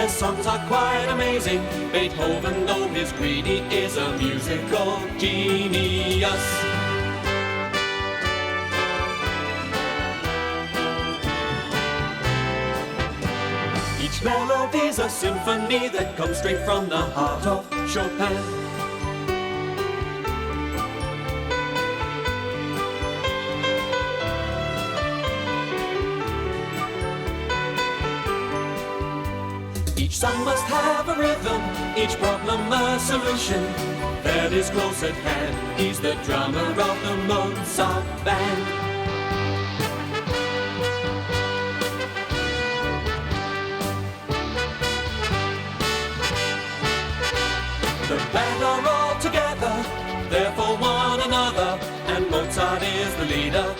their songs are quite amazing. Beethoven, though he's greedy, is a musical genius. Each melody's a symphony that comes straight from the heart of Chopin. Each song must have a rhythm, each problem a solution that is close at hand. He's the drummer of the Mozart band. The band are all together, there for one another, and Mozart is the leader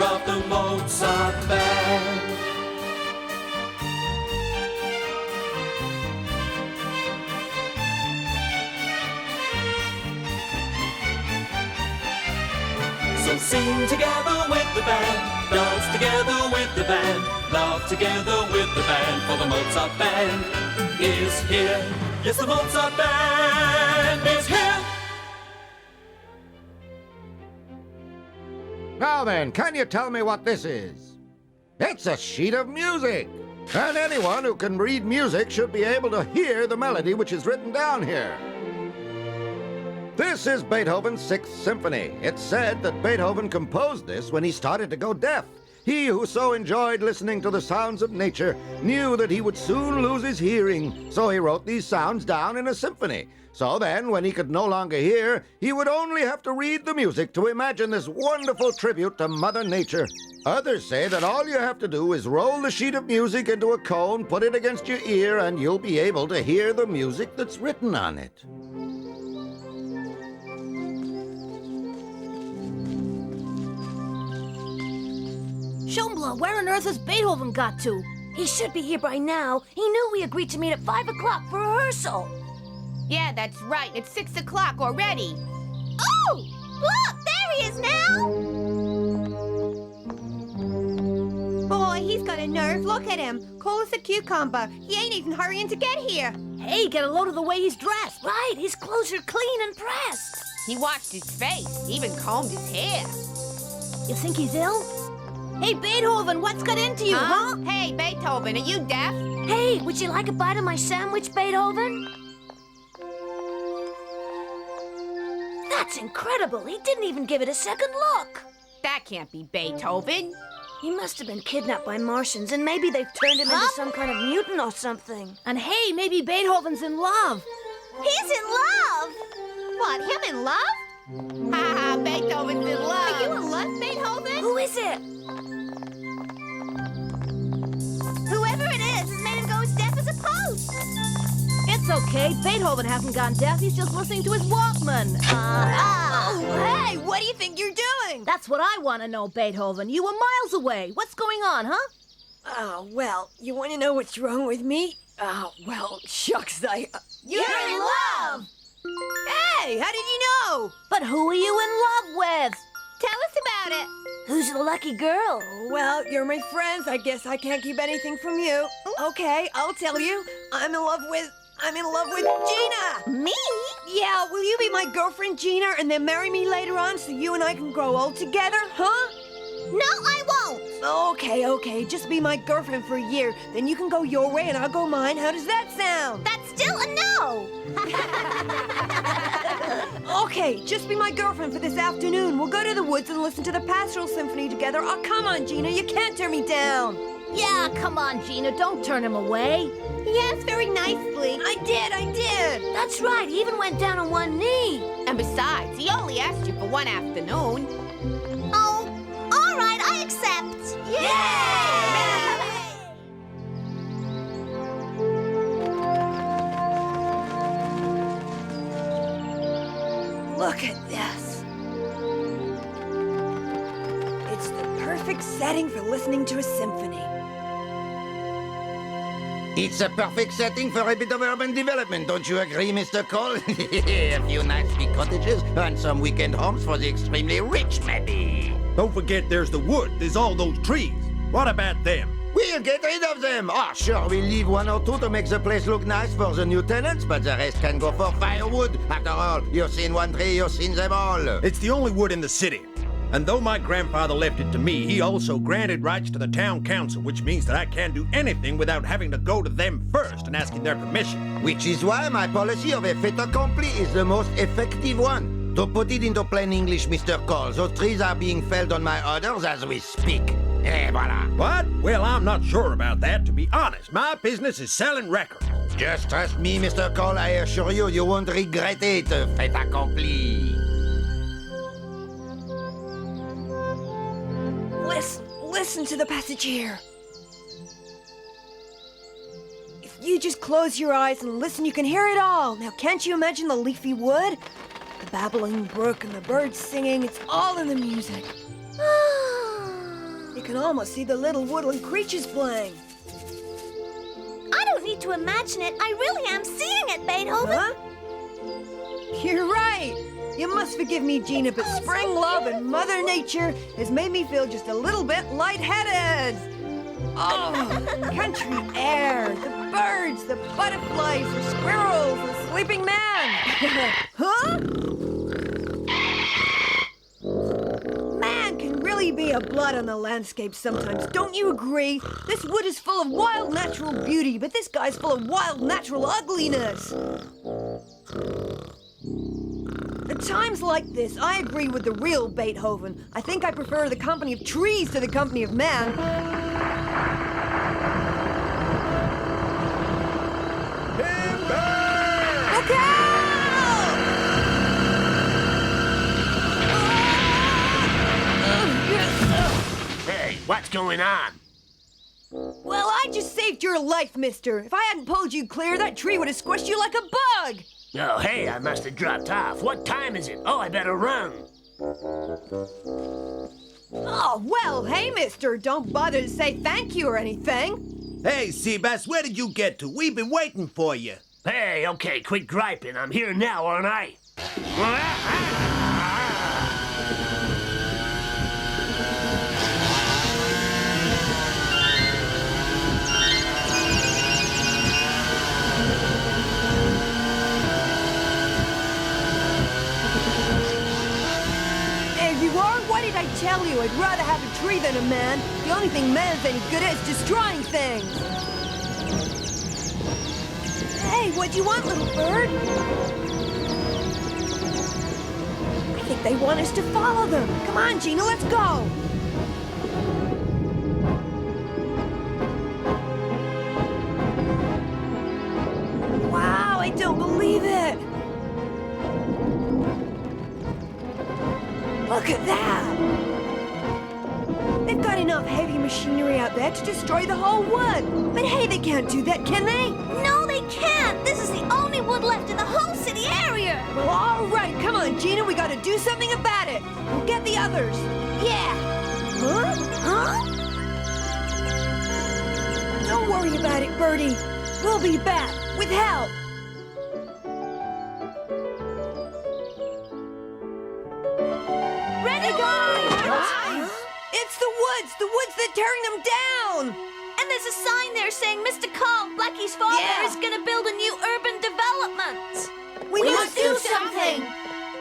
of the Mozart band. So sing together with the band, dance together with the band, laugh together with the band, for the Mozart band is here. Yes, the Mozart band is here. Now then, can you tell me what this is? It's a sheet of music. And anyone who can read music should be able to hear the melody which is written down here. This is Beethoven's Sixth Symphony. It's said that Beethoven composed this when he started to go deaf. He who so enjoyed listening to the sounds of nature knew that he would soon lose his hearing, so he wrote these sounds down in a symphony. So then, when he could no longer hear, he would only have to read the music to imagine this wonderful tribute to Mother Nature. Others say that all you have to do is roll the sheet of music into a cone, put it against your ear, and you'll be able to hear the music that's written on it. Schoenblow, where on earth has Beethoven got to? He should be here by now. He knew we agreed to meet at 5 o'clock for rehearsal. Yeah, that's right. It's 6 o'clock already. Oh! Look, there he is now! Boy, he's got a nerve. Look at him. Cool as a cucumber. He ain't even hurrying to get here. Hey, get a load of the way he's dressed. Right, his clothes are clean and pressed. He washed his face, even combed his hair. You think he's ill? Hey, Beethoven, what's got into you, huh? Hey, Beethoven, are you deaf? Hey, would you like a bite of my sandwich, Beethoven? That's incredible. He didn't even give it a second look. That can't be Beethoven. He must have been kidnapped by Martians, and maybe they've turned him into some kind of mutant or something. And hey, maybe Beethoven's in love. He's in love! What, him in love? Ha, Beethoven's in love. Are you in love, Beethoven? Who is it? Whoever it is has made him go as deaf as a post. It's okay. Beethoven hasn't gone deaf. He's just listening to his Walkman. Oh, hey, what do you think you're doing? That's what I want to know, Beethoven. You were miles away. What's going on, huh? Oh, well, you want to know what's wrong with me? Oh, well, shucks, You're in love! Hey, how did you know? But who are you in love with? Tell us about it. Who's the lucky girl? Well, you're my friends. I guess I can't keep anything from you. Okay, I'll tell you. I'm in love with Gina. Me? Yeah, will you be my girlfriend, Gina, and then marry me later on so you and I can grow old together, huh? No, I won't. Okay, just be my girlfriend for a year. Then you can go your way and I'll go mine. How does that sound? That's still a no. Okay, just be my girlfriend for this afternoon. We'll go to the woods and listen to the Pastoral Symphony together. Oh, come on, Gina, you can't turn me down. Yeah, come on, Gina, don't turn him away. He asked very nicely. I did. That's right, he even went down on one knee. And besides, he only asked you for one afternoon. Oh, all right, I accept. Yay! Look at this. It's the perfect setting for listening to a symphony. It's a perfect setting for a bit of urban development, don't you agree, Mr. Cole? A few nice big cottages and some weekend homes for the extremely rich, maybe. Don't forget there's the wood. There's all those trees. What about them? We'll get rid of them. Oh, sure, we'll leave one or two to make the place look nice for the new tenants, but the rest can go for firewood. After all, you've seen one tree, you've seen them all. It's the only wood in the city. And though my grandfather left it to me, he also granted rights to the town council, which means that I can't do anything without having to go to them first and asking their permission. Which is why my policy of a fait accompli is the most effective one. To put it into plain English, Mr. Cole, those trees are being felled on my orders as we speak. Et voilà. What? Well, I'm not sure about that, to be honest. My business is selling records. Just trust me, Mr. Cole, I assure you, you won't regret it. Fait accompli. Listen to the passage here. If you just close your eyes and listen, you can hear it all. Now, can't you imagine the leafy wood? The babbling brook and the birds singing, it's all in the music. You can almost see the little woodland creatures playing. I don't need to imagine it. I really am seeing it, Beethoven. Huh? You're right. You must forgive me, Gina, but spring love and Mother Nature has made me feel just a little bit lightheaded. Oh, country air, the birds, the butterflies, the squirrels, the sleeping man. Huh? Man can really be a blot on the landscape sometimes, don't you agree? This wood is full of wild natural beauty, but this guy's full of wild natural ugliness. At times like this, I agree with the real Beethoven. I think I prefer the company of trees to the company of man. Look out! Hey, what's going on? Well, I just saved your life, mister. If I hadn't pulled you clear, that tree would have squished you like a bug. Oh, hey, I must have dropped off. What time is it? Oh, I better run. Oh, well, hey, mister, don't bother to say thank you or anything. Hey, Seabass, where did you get to? We've been waiting for you. Hey, okay, quit griping. I'm here now, aren't I? What did I tell you? I'd rather have a tree than a man. The only thing man's any good at is destroying things. Hey, what do you want, little bird? I think they want us to follow them. Come on, Gina, let's go. Wow, I don't believe it. Look at that! They've got enough heavy machinery out there to destroy the whole wood. But hey, they can't do that, can they? No, they can't. This is the only wood left in the whole city area. Well, all right. Come on, Gina. We got to do something about it. We'll get the others. Yeah. Huh? Huh? Don't worry about it, Birdie. We'll be back with help. Ready, guys! It's the woods! The woods that are tearing them down! And there's a sign there saying Mr. Cole, Blackie's father, Yeah. is gonna build a new urban development. We must do something!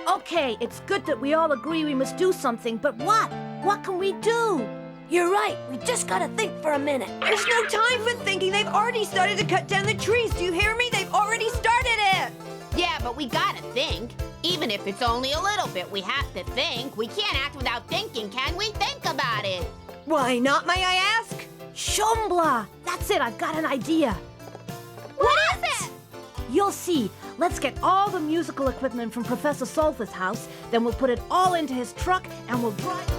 Okay, it's good that we all agree we must do something, but what? What can we do? You're right, we just gotta think for a minute. There's no time for thinking. They've already started to cut down the trees. Do you hear me? They've already started it! Yeah, but we gotta think. Even if it's only a little bit, we have to think. We can't act without thinking, can we? Think about it. Why not, may I ask? Shombla! That's it, I've got an idea. What is it? You'll see. Let's get all the musical equipment from Professor Sulfa's house, then we'll put it all into his truck and we'll drive.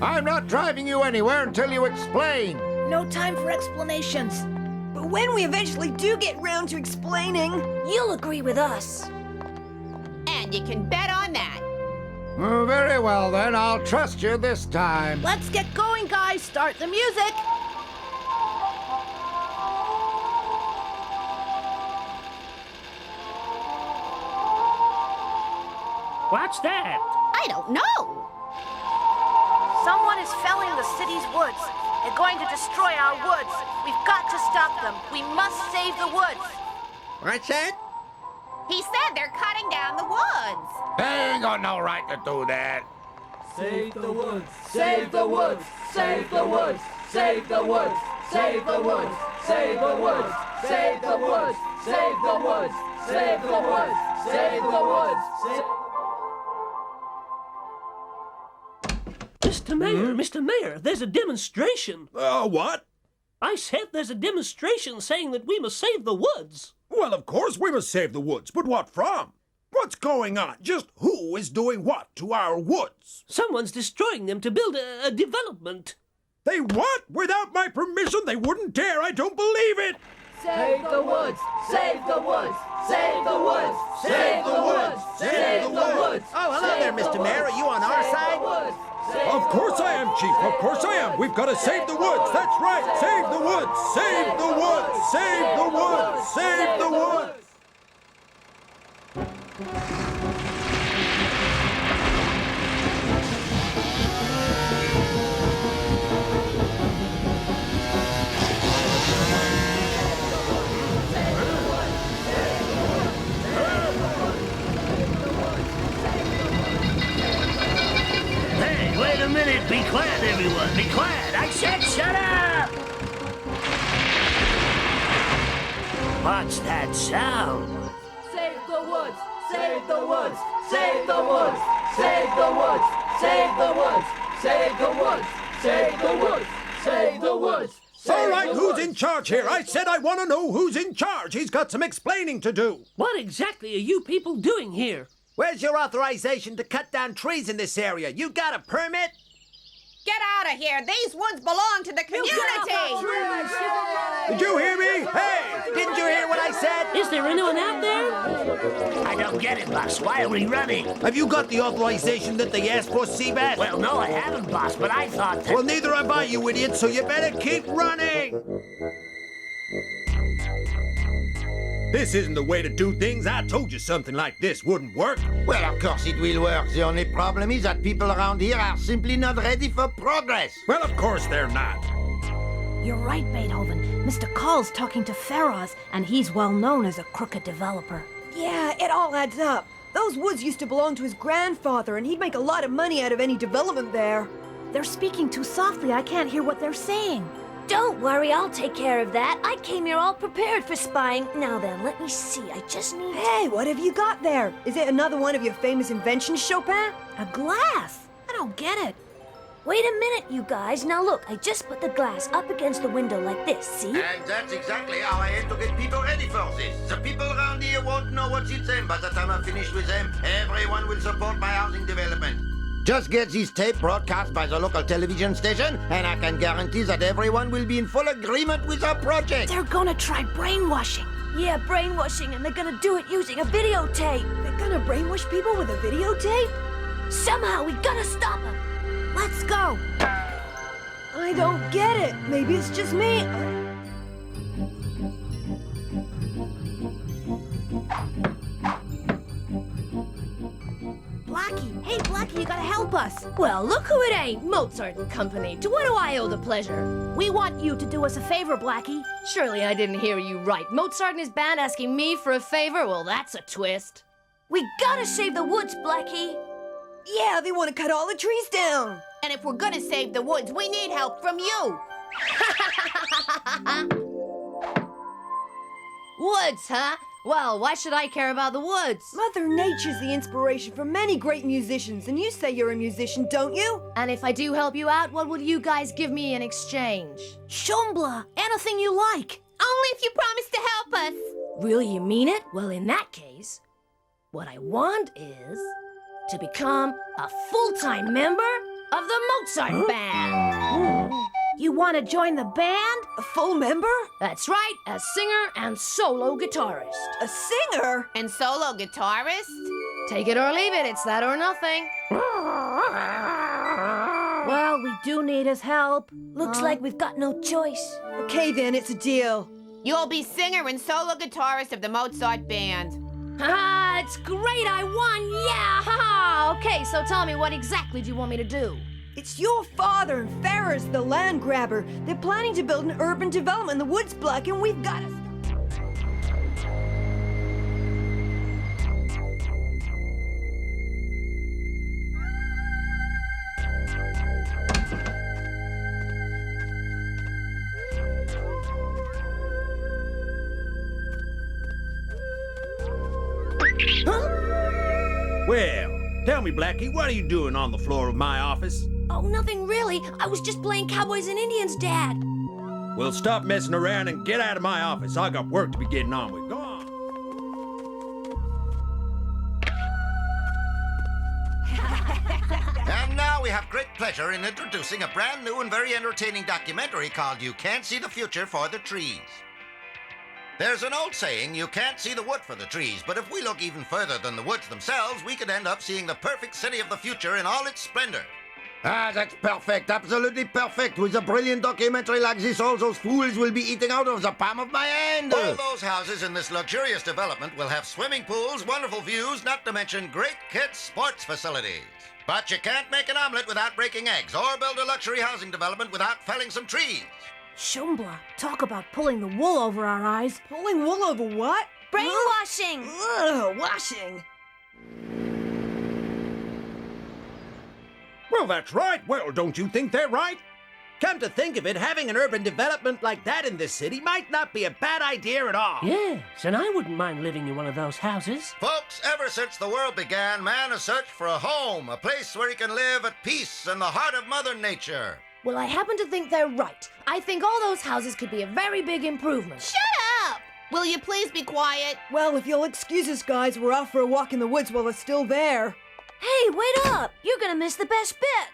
I'm not driving you anywhere until you explain. No time for explanations. But when we eventually do get round to explaining... You'll agree with us. And you can bet on that. Oh, very well, then. I'll trust you this time. Let's get going, guys. Start the music. What's that? I don't know. Someone is felling the city's woods. They're going to destroy our woods. We've got to stop them. We must save the woods. What's that? He said they're cutting down the woods. They ain't got no right to do that. Save the woods, save the woods, save the woods, save the woods, save the woods, save the woods, save the woods, save the woods, save the woods, save the woods. Mr. Mayor, there's a demonstration. What? I said there's a demonstration saying that we must save the woods. Well, of course we must save the woods, but what from? What's going on? Just who is doing what to our woods? Someone's destroying them to build a development. They what? Without my permission, they wouldn't dare. I don't believe it. Save the woods, save the woods, save the woods, save the woods, save the woods. Oh, hello there, Mr. Mayor. Are you on our side? Of course I am, Chief. Of course I am. We've got to save the woods. That's right. Save the woods. Save the woods. Save the woods. Save the woods. Hey, wait a minute. Be quiet, everyone. Be quiet. I said shut up. What's that sound? Save the woods, save the woods, save the woods, save the woods, save the woods, save the woods, save the woods, save the woods. All right, who's in charge here? I said I want to know who's in charge. He's got some explaining to do. What exactly are you people doing here? Where's your authorization to cut down trees in this area? You got a permit? Get out of here. These woods belong to the community. Did you hear me? Hey! Didn't you hear what I said? Is there anyone out there? I don't get it, boss. Why are we running? Have you got the authorization that they asked for, Seabass? Well, no, I haven't, boss, but I thought that... Well, neither have I, you idiot, so you better keep running! This isn't the way to do things. I told you something like this wouldn't work. Well, of course it will work. The only problem is that people around here are simply not ready for progress. Well, of course they're not. You're right, Beethoven. Mr. Call's talking to Feroz, and he's well known as a crooked developer. Yeah, it all adds up. Those woods used to belong to his grandfather, and he'd make a lot of money out of any development there. They're speaking too softly. I can't hear what they're saying. Don't worry, I'll take care of that. I came here all prepared for spying. Now then, let me see. I just need... Hey, what have you got there? Is it another one of your famous inventions, Chopin? A glass? I don't get it. Wait a minute, you guys. Now look, I just put the glass up against the window like this, see? And that's exactly how I aim to get people ready for this. The people around here won't know what's in them. By the time I'm finished with them, everyone will support my housing development. Just get this tape broadcast by the local television station, and I can guarantee that everyone will be in full agreement with our project. They're gonna try brainwashing. Yeah, brainwashing, and they're gonna do it using a videotape. They're gonna brainwash people with a videotape? Somehow, we gotta stop them. Let's go. I don't get it. Maybe it's just me. Blackie, hey Blackie, you gotta help us. Well, look who it ain't, Mozart and Company. To what do I owe the pleasure? We want you to do us a favor, Blackie. Surely I didn't hear you right. Mozart and his band asking me for a favor? Well, that's a twist. We gotta save the woods, Blackie. Yeah, they want to cut all the trees down. And if we're gonna save the woods, we need help from you. Woods, huh? Well, why should I care about the woods? Mother Nature's the inspiration for many great musicians, and you say you're a musician, don't you? And if I do help you out, what will you guys give me in exchange? Shombla, anything you like. Only if you promise to help us. Really, you mean it? Well, in that case, what I want is to become a full-time member of the Mozart band. You want to join the band? A full member? That's right, a singer and solo guitarist. A singer? And solo guitarist? Take it or leave it, it's that or nothing. Well, we do need his help. Looks like we've got no choice. Okay then, it's a deal. You'll be singer and solo guitarist of the Mozart band. Ha! It's great, I won, yeah! Ha! Okay, so tell me, what exactly do you want me to do? It's your father and Ferris, the land grabber. They're planning to build an urban development in the woods block, and we've got to... Well, tell me, Blackie, what are you doing on the floor of my office? Oh, nothing really. I was just playing Cowboys and Indians, Dad. Well, stop messing around and get out of my office. I got work to be getting on with. Go on. And now we have great pleasure in introducing a brand new and very entertaining documentary called You Can't See the Future for the Trees. There's an old saying, you can't see the wood for the trees, but if we look even further than the woods themselves, we could end up seeing the perfect city of the future in all its splendor. Ah, that's perfect, absolutely perfect. With a brilliant documentary like this, all those fools will be eating out of the palm of my hand. All those houses in this luxurious development will have swimming pools, wonderful views, not to mention great kids' sports facilities. But you can't make an omelet without breaking eggs, or build a luxury housing development without felling some trees. Shumbla, talk about pulling the wool over our eyes. Pulling wool over what? Brainwashing! Ugh, washing. Well, that's right. Well, don't you think they're right? Come to think of it, having an urban development like that in this city might not be a bad idea at all. Yes, and I wouldn't mind living in one of those houses. Folks, ever since the world began, man has searched for a home, a place where he can live at peace in the heart of Mother Nature. Well, I happen to think they're right. I think all those houses could be a very big improvement. Shut up! Will you please be quiet? Well, if you'll excuse us, guys, we're off for a walk in the woods while it's still there. Hey, wait up! You're gonna miss the best bit!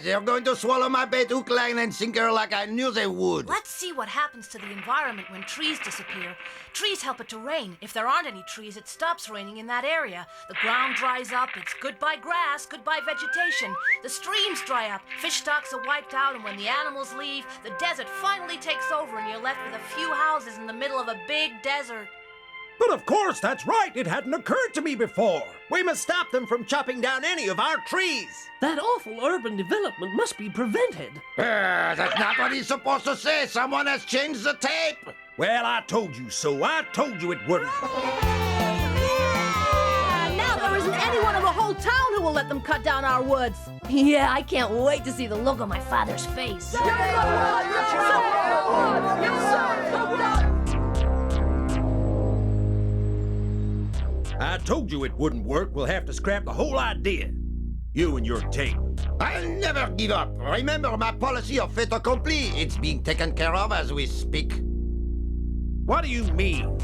They're going to swallow my bait, hook, line, and sinker like I knew they would. Let's see what happens to the environment when trees disappear. Trees help it to rain. If there aren't any trees, it stops raining in that area. The ground dries up, it's goodbye grass, goodbye vegetation. The streams dry up, fish stocks are wiped out, and when the animals leave, the desert finally takes over and you're left with a few houses in the middle of a big desert. But of course, that's right. It hadn't occurred to me before. We must stop them from chopping down any of our trees. That awful urban development must be prevented. That's not what he's supposed to say. Someone has changed the tape. Well, I told you so. I told you it wouldn't. Now there isn't anyone in the whole town who will let them cut down our woods. Yeah, I can't wait to see the look on my father's face. I told you it wouldn't work. We'll have to scrap the whole idea. You and your tape. I'll never give up. Remember my policy of fait accompli. It's being taken care of as we speak. What do you mean?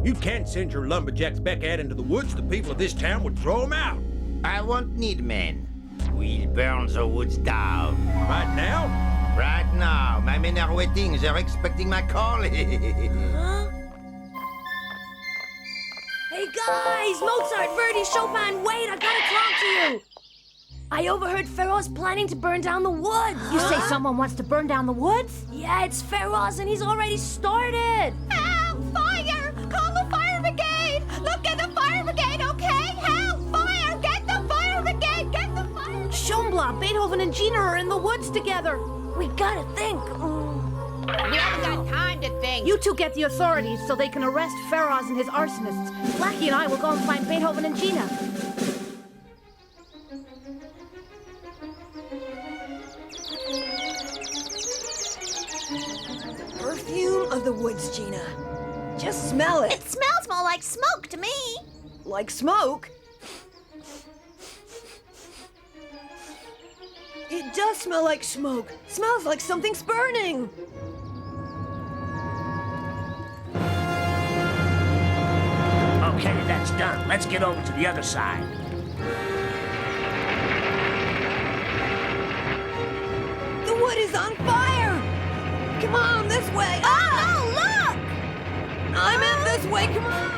You can't send your lumberjacks back out into the woods. The people of this town would throw them out. I won't need men. We'll burn the woods down. Right now? Right now. My men are waiting. They're expecting my call. Huh? Hey guys! Mozart, Verdi, Chopin, wait! I gotta talk to you! I overheard Feroz planning to burn down the woods. You say someone wants to burn down the woods? Yeah, it's Feroz and he's already started. Help! Fire! Call the fire brigade! Look, get the fire brigade, okay? Help! Fire! Get the fire brigade! Get the fire! Shumbla, Beethoven, and Gina are in the woods together. We gotta think. We haven't got time to think. You two get the authorities so they can arrest Feroz and his arsonists. Blackie and I will go and find Beethoven and Gina. Perfume of the woods, Gina. Just smell it. It smells more like smoke to me. Like smoke? It does smell like smoke. Smells like something's burning. Okay, that's done. Let's get over to the other side. The wood is on fire! Come on, this way! Oh, look! I meant this way, come on!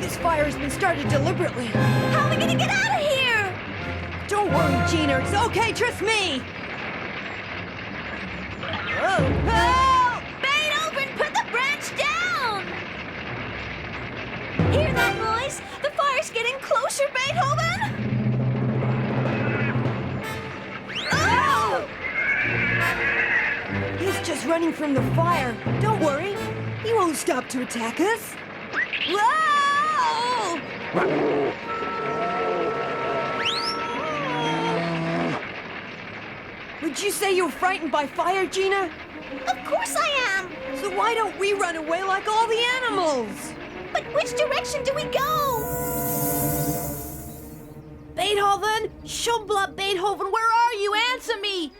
This fire has been started deliberately. How are we gonna get out of here? Don't worry, Gina. It's okay. Trust me. Oh, Help! Beethoven, put the branch down! Hear that noise? The fire's getting closer, Beethoven! He's just running from the fire. Don't worry. He won't stop to attack us. Whoa! Would you say you're frightened by fire, Gina? Of course I am. So why don't we run away like all the animals? But which direction do we go? Beethoven! Schumbla Beethoven, where are you? Answer me!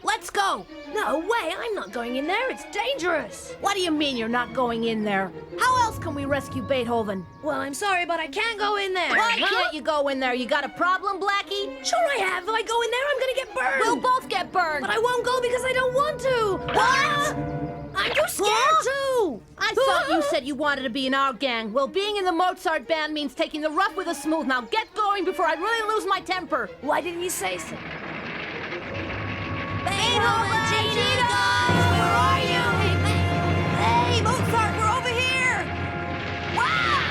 Let's go! No way, I'm not going in there. It's dangerous. What do you mean you're not going in there? How else can we rescue Beethoven? Well, I'm sorry, but I can't go in there. Why can't you go in there? You got a problem, Blackie? Sure I have. If I go in there, I'm gonna get burned. We'll both get burned. But I won't go because I don't want to. What? I'm too scared too. I thought you said you wanted to be in our gang. Well, being in the Mozart band means taking the rough with the smooth. Now get going before I really lose my temper. Why didn't you say so? Beethoven, Gina! Where are you? Hey, Mozart, we're over here! Wow!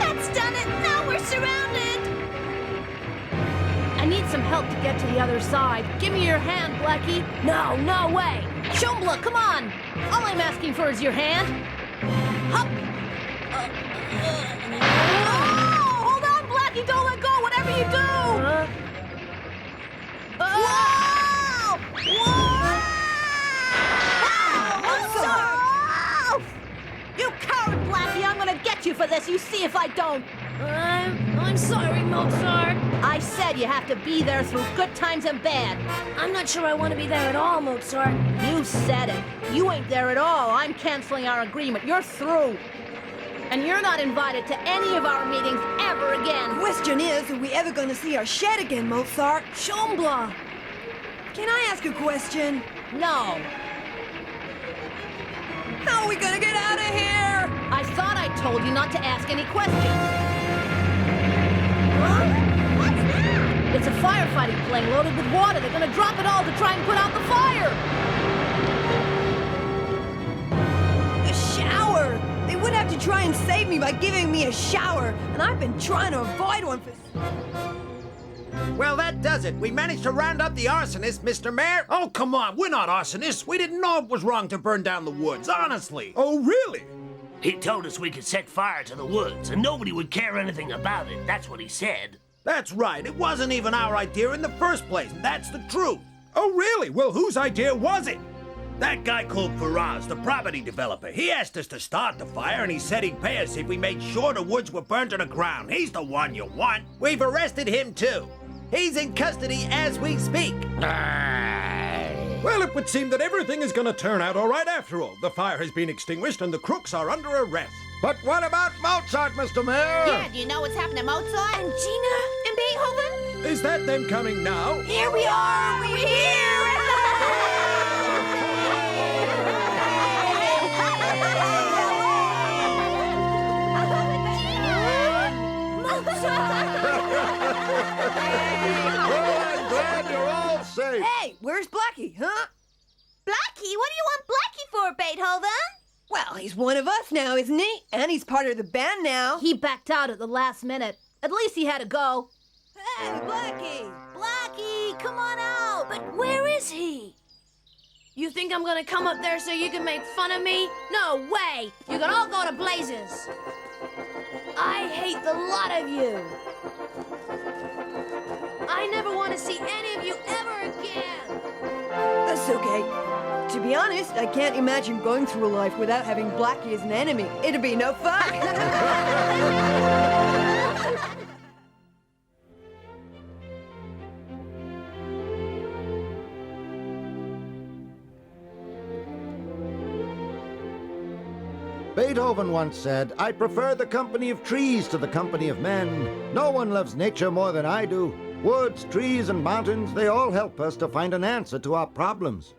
That's done it. Now we're surrounded. I need some help to get to the other side. Give me your hand, Blackie. No, no way. Schumbla, come on. All I'm asking for is your hand. Hup. Oh, hold on, Blackie. Don't let go, whatever you do. Whoa! Whoa! Mozart! You coward, Blackie! I'm gonna get you for this. You see if I don't. I'm sorry, Mozart. I said you have to be there through good times and bad. I'm not sure I want to be there at all, Mozart. You said it. You ain't there at all. I'm canceling our agreement. You're through. And you're not invited to any of our meetings ever again. Question is, are we ever going to see our shed again, Mozart? Schumbla. Can I ask a question? No. How are we going to get out of here? I thought I told you not to ask any questions. Huh? What's that? It's a firefighting plane loaded with water. They're gonna drop it all to try and put out the fire. A shower! They would have to try and save me by giving me a shower, and I've been trying to avoid one for... Well, that does it. We managed to round up the arsonist, Mr. Mayor. Oh, come on, we're not arsonists. We didn't know it was wrong to burn down the woods, honestly. Oh, really? He told us we could set fire to the woods, and nobody would care anything about it. That's what he said. That's right. It wasn't even our idea in the first place. That's the truth. Oh, really? Well, whose idea was it? That guy called Faraz, the property developer. He asked us to start the fire, and he said he'd pay us if we made sure the woods were burned to the ground. He's the one you want. We've arrested him, too. He's in custody as we speak. Well, it would seem that everything is going to turn out all right after all. The fire has been extinguished, and the crooks are under arrest. But what about Mozart, Mr. Mayor? Yeah, do you know what's happened to Mozart? And Gina? And Beethoven? Is that them coming now? Here we are! We're here! Well, I'm glad you're all safe. Hey, where's Blackie, huh? Blackie? What do you want Blackie for, Beethoven? Well, he's one of us now, isn't he? And he's part of the band now. He backed out at the last minute. At least he had to go. Hey, Blackie! Blackie, come on out! But where is he? You think I'm gonna come up there so you can make fun of me? No way! You can all go to blazes! I hate the lot of you! I never want to see any of you ever again! That's okay. To be honest, I can't imagine going through life without having Blackie as an enemy. It'd be no fun. Beethoven once said, I prefer the company of trees to the company of men. No one loves nature more than I do. Woods, trees, and mountains, they all help us to find an answer to our problems.